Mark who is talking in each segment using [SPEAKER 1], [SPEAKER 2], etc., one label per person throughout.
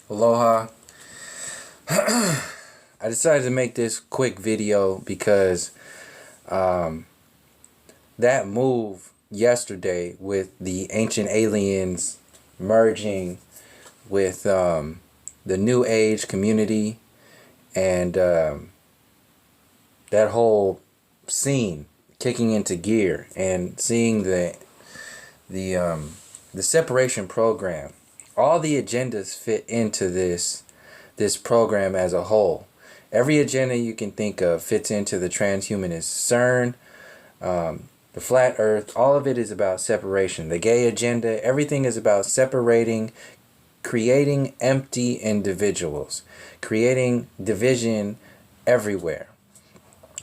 [SPEAKER 1] Aloha. I decided to make this quick video because that move yesterday with the ancient aliens merging with the New Age community and that whole scene kicking into gear and seeing the separation program, all the agendas fit into this program as a whole. Every agenda you can think of fits into the transhumanist CERN, the flat earth. All of it is about separation. The gay agenda, everything is about separating, creating empty individuals, creating division everywhere.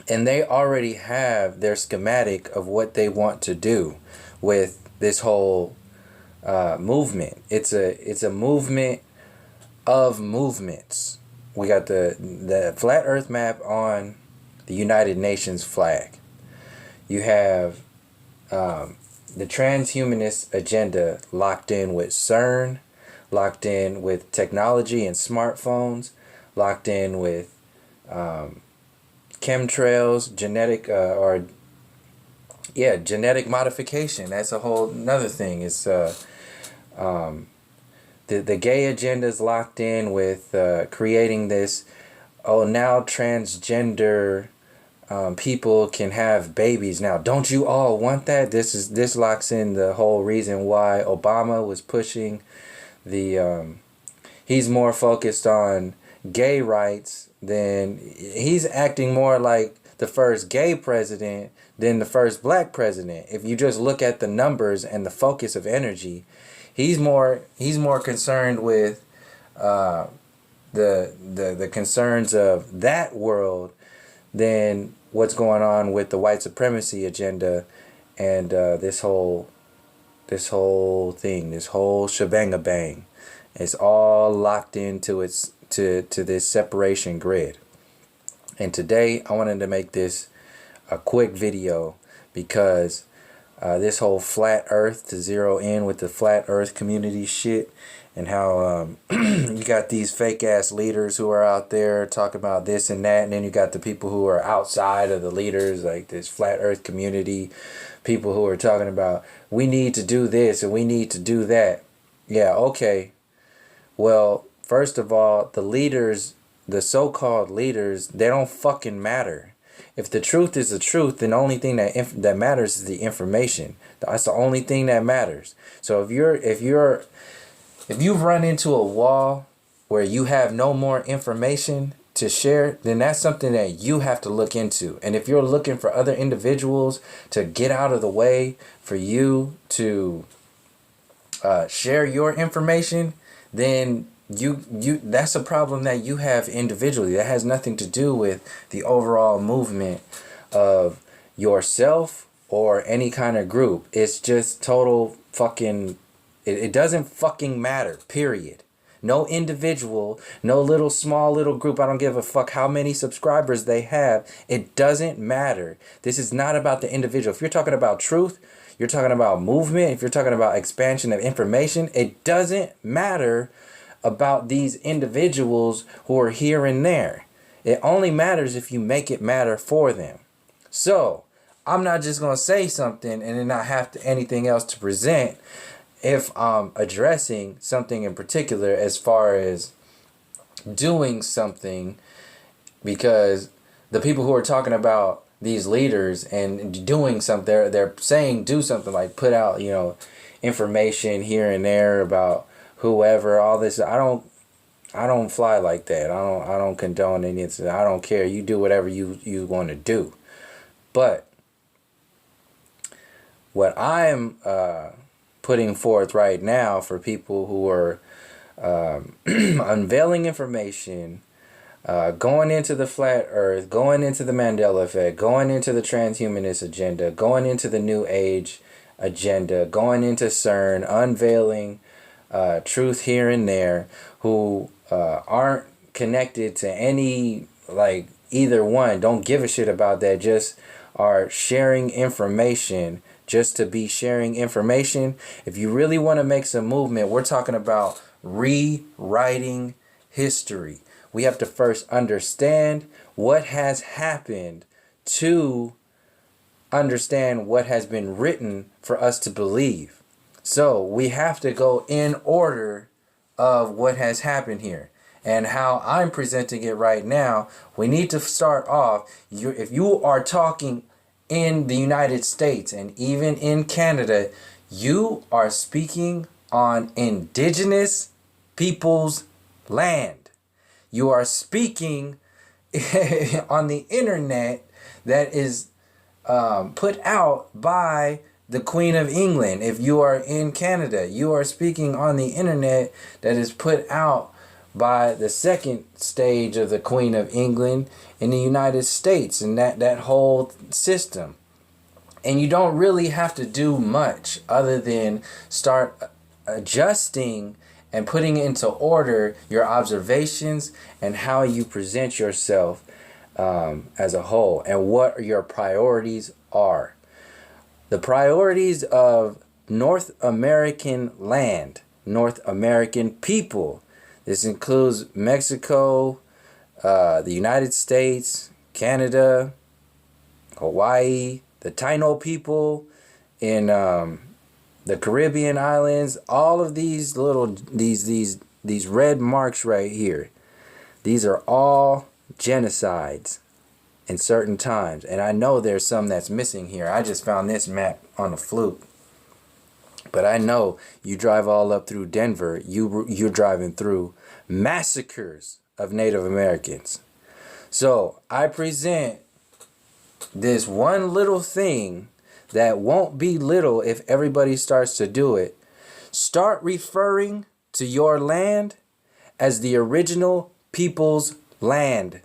[SPEAKER 1] And they already have their schematic of what they want to do with this whole movement. It's a movement of movements. We got the flat earth map on the United Nations flag. You have the transhumanist agenda locked in with CERN, locked in with technology and smartphones, locked in with chemtrails, genetic modification. That's a whole another thing. It's the gay agenda is locked in with creating this. Oh, now transgender people can have babies now. Don't you all want that? This locks in the whole reason why Obama was pushing the. He's more focused on gay rights than he's acting more like the first gay president than the first black president. If you just look at the numbers and the focus of energy, he's more concerned with the concerns of that world than what's going on with the white supremacy agenda and this whole thing, this whole shebang-a-bang. It's all locked into to this separation grid. And today I wanted to make this a quick video because this whole flat earth, to zero in with the flat earth community shit, and how you got these fake ass leaders who are out there talking about this and that, and then you got the people who are outside of the leaders, like this flat earth community, people who are talking about we need to do this and we need to do that. Yeah, okay. Well, first of all, the leaders, the so-called leaders, they don't fucking matter. If the truth is the truth, then the only thing that matters is the information. That's the only thing that matters. So if you've run into a wall where you have no more information to share, then that's something that you have to look into. And if you're looking for other individuals to get out of the way for you to share your information, then you that's a problem that you have individually. That has nothing to do with the overall movement of yourself or any kind of group. It's just total fucking it doesn't fucking matter, period. No individual, no little small little group, I don't give a fuck how many subscribers they have. It doesn't matter. This is not about the individual. If you're talking about truth, you're talking about movement, if you're talking about expansion of information, it doesn't matter about these individuals who are here and there. It only matters if you make it matter for them. So I'm not just going to say something and then not have anything else to present if I'm addressing something in particular as far as doing something, because the people who are talking about these leaders and doing something, they're saying do something, like put out, information here and there about whoever, all this. I don't fly like that. I don't condone any. I don't care. You do whatever you want to do. But what I'm putting forth right now for people who are unveiling information, going into the flat earth, going into the Mandela effect, going into the transhumanist agenda, going into the New Age agenda, going into CERN, unveiling truth here and there, who aren't connected to any, like, either one, don't give a shit about that, just are sharing information just to be sharing information. If you really want to make some movement, we're talking about rewriting history. We have to first understand what has happened to understand what has been written for us to believe. So we have to go in order of what has happened here. And how I'm presenting it right now, we need to start off. If you are talking in the United States and even in Canada, you are speaking on indigenous people's land. You are speaking on the internet that is put out by the Queen of England. If you are in Canada, you are speaking on the internet that is put out by the second stage of the Queen of England in the United States, and that whole system. And you don't really have to do much other than start adjusting and putting into order your observations and how you present yourself as a whole, and what your priorities are. The priorities of North American land, North American people. This includes Mexico, the United States, Canada, Hawaii, the Taino people in the Caribbean islands. All of these little these red marks right here. These are all genocides in certain times, and I know there's some that's missing here. I just found this map on a fluke, but I know you drive all up through Denver, you're driving through massacres of Native Americans. So I present this one little thing that won't be little if everybody starts to do it. Start referring to your land as the original people's land.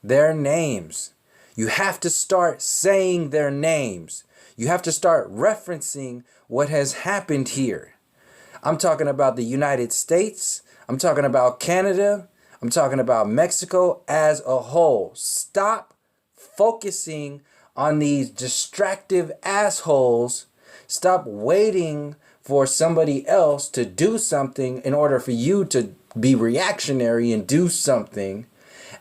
[SPEAKER 1] Their names. You have to start saying their names. You have to start referencing what has happened here. I'm talking about the United States. I'm talking about Canada. I'm talking about Mexico as a whole. Stop focusing on these distractive assholes. Stop waiting for somebody else to do something in order for you to be reactionary and do something,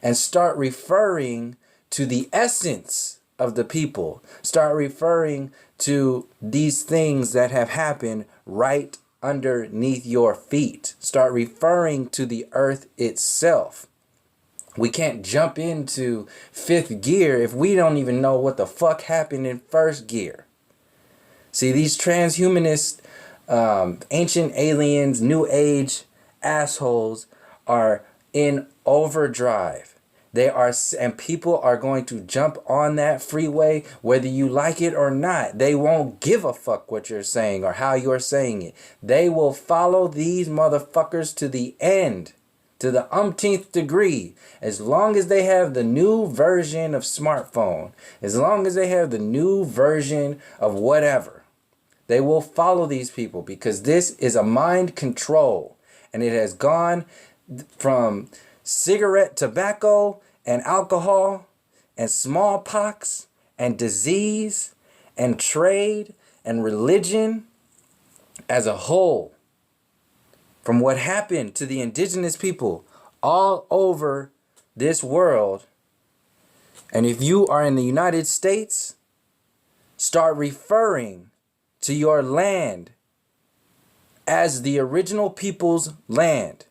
[SPEAKER 1] and start referring to the essence of the people. Start referring to these things that have happened right underneath your feet. Start referring to the earth itself. We can't jump into fifth gear if we don't even know what the fuck happened in first gear. See, these transhumanist, ancient aliens, new age assholes are in overdrive. They are, and people are going to jump on that freeway whether you like it or not. They won't give a fuck what you're saying or how you're saying it. They will follow these motherfuckers to the end, to the umpteenth degree. As long as they have the new version of smartphone, as long as they have the new version of whatever, they will follow these people, because this is a mind control, and it has gone from cigarette tobacco and alcohol and smallpox and disease and trade and religion as a whole, from what happened to the indigenous people all over this world. And if you are in the United States, start referring to your land as the original people's land.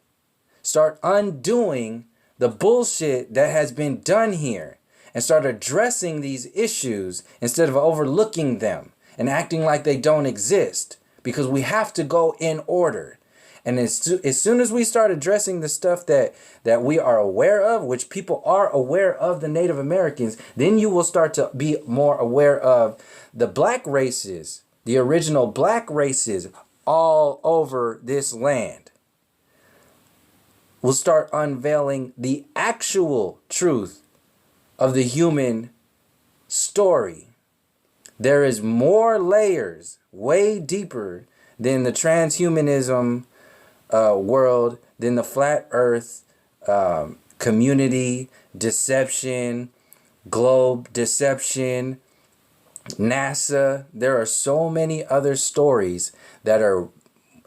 [SPEAKER 1] Start undoing the bullshit that has been done here, and start addressing these issues instead of overlooking them and acting like they don't exist, because we have to go in order. And as soon as we start addressing the stuff that we are aware of, which people are aware of, the Native Americans, then you will start to be more aware of the black races, the original black races all over this land. We'll start unveiling the actual truth of the human story. There is more layers, way deeper than the transhumanism world, than the flat earth community deception, globe deception, NASA. There are so many other stories that are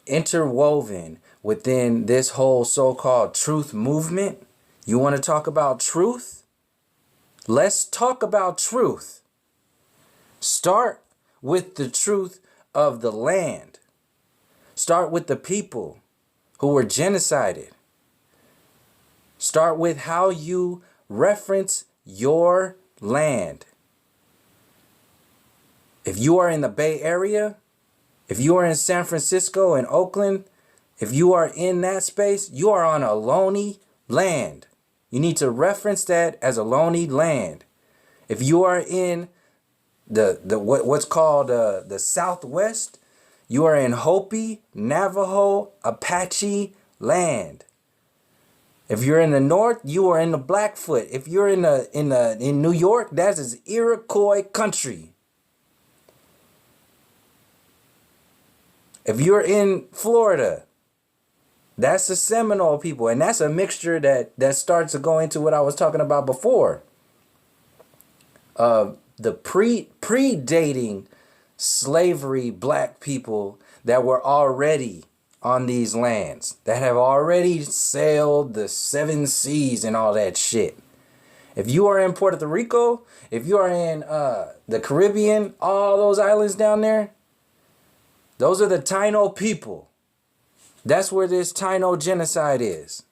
[SPEAKER 1] interwoven within this whole so-called truth movement. You want to talk about truth? Let's talk about truth. Start with the truth of the land. Start with the people who were genocided. Start with how you reference your land. If you are in the Bay Area, if you are in San Francisco and Oakland, if you are in that space, you are on a lonely land. You need to reference that as a lonely land. If you are in what's called the Southwest, you are in Hopi, Navajo, Apache land. If you're in the North, you are in the Blackfoot. If you're in New York, that is Iroquois country. If you're in Florida, that's the Seminole people, and that's a mixture that starts to go into what I was talking about before. The predating slavery black people that were already on these lands, that have already sailed the 7 seas and all that shit. If you are in Puerto Rico, if you are in the Caribbean, all those islands down there, those are the Taino people. That's where this Taino genocide is.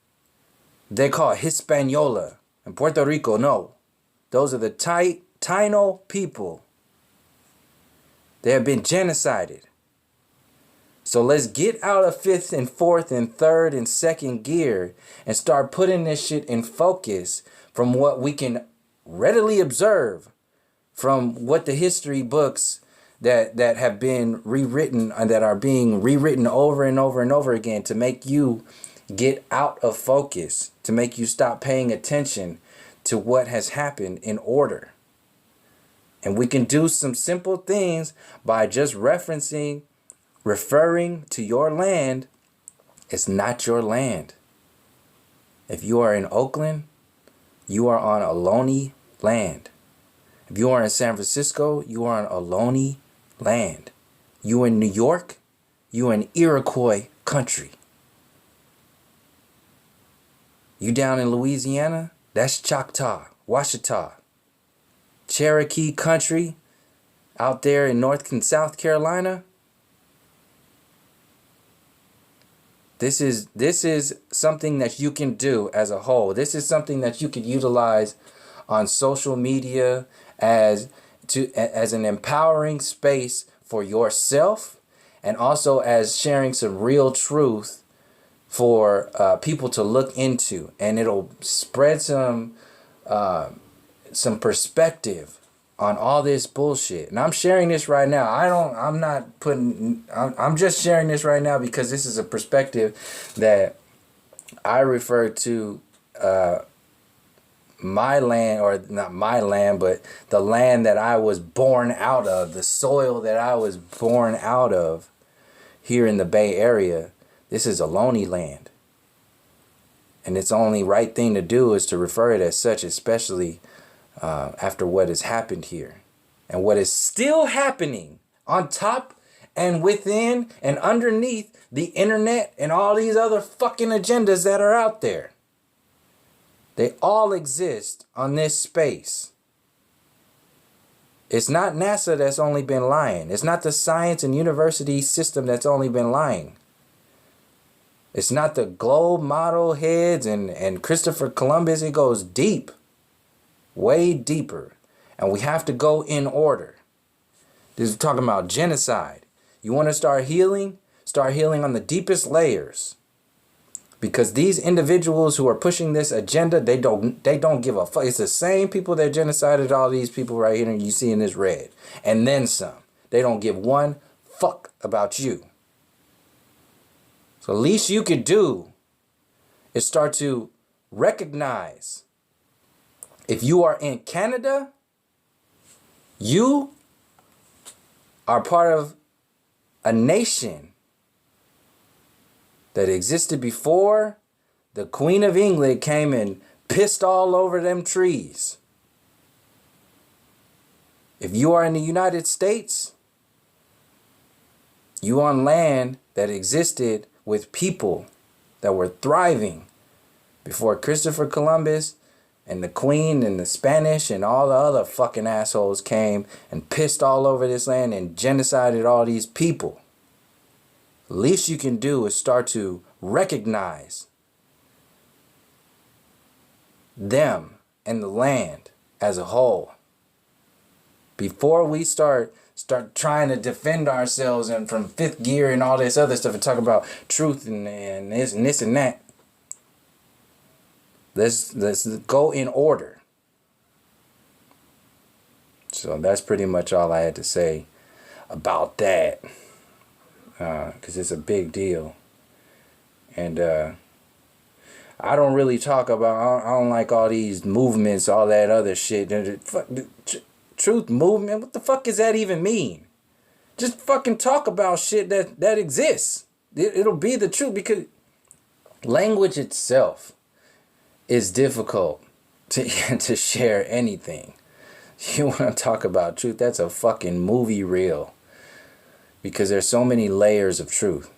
[SPEAKER 1] They call it Hispaniola. In Puerto Rico, no. Those are the Taino people. They have been genocided. So let's get out of 5th and 4th and 3rd and 2nd gear and start putting this shit in focus from what we can readily observe from what the history books that have been rewritten and that are being rewritten over and over and over again to make you get out of focus, to make you stop paying attention to what has happened in order. And we can do some simple things by just referring to your land. It's not your land. If you are in Oakland, you are on Ohlone land. If you are in San Francisco, you are on Ohlone land. You in New York, you in Iroquois country. You down in Louisiana, that's Choctaw, Washita. Cherokee country out there in North and South Carolina. This is something that you can do as a whole. This is something that you could utilize on social media as an empowering space for yourself, and also as sharing some real truth for people to look into, and it'll spread some perspective on all this bullshit. And I'm sharing this right now. I'm just sharing this right now because this is a perspective that I refer to my land, or not my land, but the land that I was born out of, the soil that I was born out of here in the Bay Area. This is Ohlone land. And it's only right thing to do is to refer it as such, especially after what has happened here and what is still happening on top and within and underneath the internet and all these other fucking agendas that are out there. They all exist on this space. It's not NASA that's only been lying. It's not the science and university system that's only been lying. It's not the globe model heads and Christopher Columbus. It goes deep, way deeper. And we have to go in order. This is talking about genocide. You want to start healing? Start healing on the deepest layers. Because these individuals who are pushing this agenda, they don't give a fuck. It's the same people that genocided all these people right here and you see in this red. And then some. They don't give one fuck about you. So the least you could do is start to recognize, if you are in Canada, you are part of a nation that existed before the Queen of England came and pissed all over them trees. If you are in the United States, you on land that existed with people that were thriving before Christopher Columbus and the Queen and the Spanish and all the other fucking assholes came and pissed all over this land and genocided all these people. The least you can do is start to recognize them and the land as a whole before we start trying to defend ourselves and from fifth gear and all this other stuff and talk about truth and this and that. Let's go in order. So that's pretty much all I had to say about that, because it's a big deal. And I don't really talk about, I don't like all these movements, all that other shit. Truth movement, what the fuck does that even mean? Just fucking talk about shit that exists. It'll be the truth, because language itself is difficult to share anything. You want to talk about truth, that's a fucking movie reel, because there's so many layers of truth.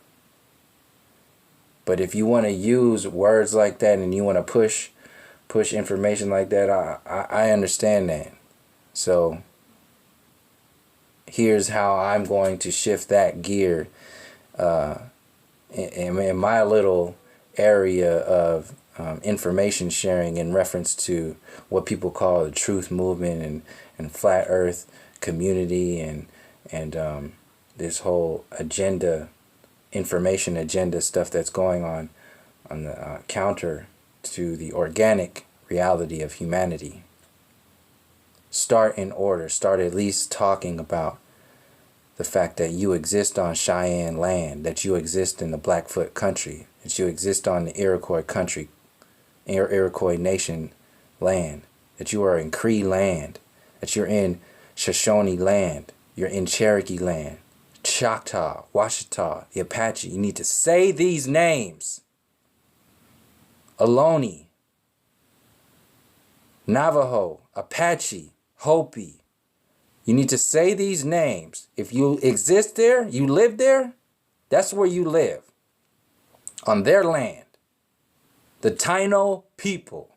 [SPEAKER 1] But if you want to use words like that and you want to push information like that, I understand that. So here's how I'm going to shift that gear in my little area of information sharing in reference to what people call the truth movement and flat earth community and this whole agenda, information agenda stuff that's going on the counter to the organic reality of humanity. Start in order. Start at least talking about the fact that you exist on Cheyenne land, that you exist in the Blackfoot country, that you exist on the Iroquois country, Iroquois nation land, that you are in Cree land, that you're in Shoshone land, you're in Cherokee land, Choctaw, Washita, the Apache. You need to say these names. Ohlone, Navajo, Apache, Hopi. You need to say these names. If you exist there, you live there, that's where you live. On their land. The Taino people.